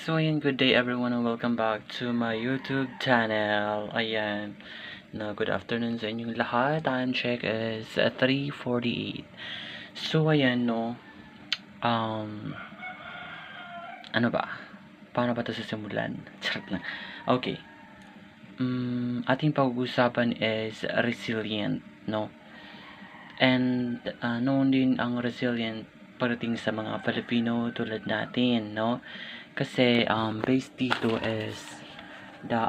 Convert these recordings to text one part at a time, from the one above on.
So ayan, good day everyone and welcome back to my YouTube channel. Ayan, good afternoon sa inyong lahat. Time check is 3:48. So ayan, um, ano ba? Paano ba ito sisimulan? Charot lang. Okay. Ating pag-uusapan is resilient, no? And noon din ang resilient pagdating sa mga Filipino tulad natin, no? Kasi based dito is the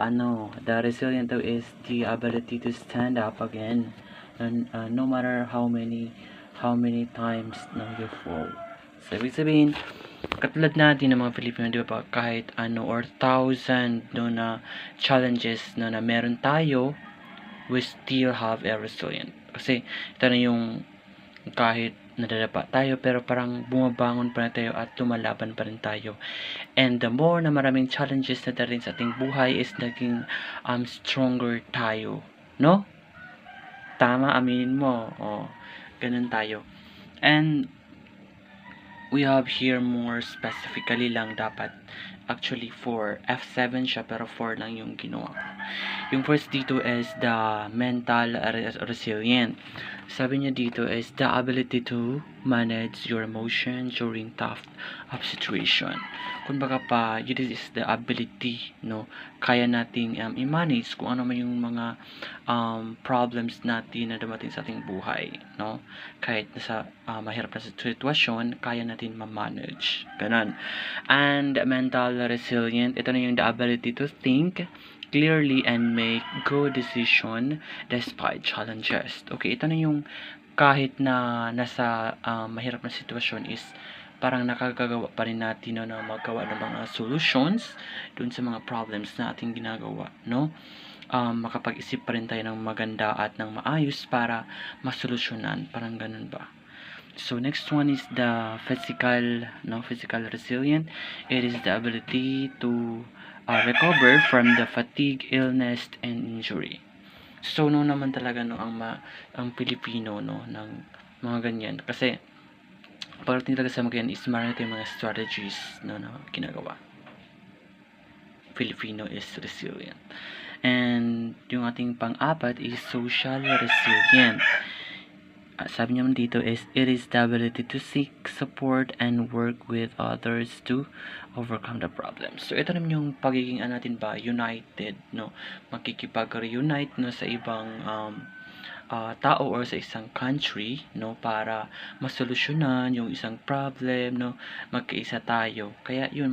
resilient daw is the ability to stand up again and no matter how many times you fall. So ibig sabihin, katulad natin ng mga Filipino, di ba, kahit ano or thousand na challenges na meron tayo, we still have a resilient. Kasi ito na yung kahit nadadapa tayo pero parang bumabangon pa rin tayo at lumalaban pa rin tayo. And the more na maraming challenges na darating sa ating buhay is naging stronger tayo. No? Tama, aminin mo. Ganun tayo. And we have here more specifically lang dapat actually for F7 siya pero 4 lang yung ginawa ko. Yung first dito is the mental resilient. Sabi niya dito is the ability to manage your emotion during tough situation. Kumbaga pa, it is the ability, kaya nating i-manage kung ano man yung mga problems natin na dumating sa ating buhay, Kahit nasa mahirap na sitwasyon, kaya natin ma-manage. Ganun. And mental resilient, ito na yung the ability to think clearly and make good decision despite challenges. Okay, ito na yung kahit na nasa mahirap na sitwasyon is parang nakagagawa pa rin natin na magawa ng mga solutions dun sa mga problems na ating ginagawa, makapag-isip pa rin tayo ng maganda at ng maayos para masolusyonan, parang ganun ba. So next one is the physical resilient. It is the ability to recover from the fatigue, illness, and injury. So naman talaga ang Pilipino ng mga ganyan kasi pagdating talaga sa mga ganyan is marami tayong mga strategies na ginagawa. Filipino is resilient. And yung ating pang-apat is social resilient. Sabi niya dito is it is the ability to seek support and work with others to overcome the problems. So ito naman yung pagiging natin ba united, makikipag-reunite sa ibang tao or sa isang country, para masolusyonan yung isang problem, magkaisa tayo. Kaya yun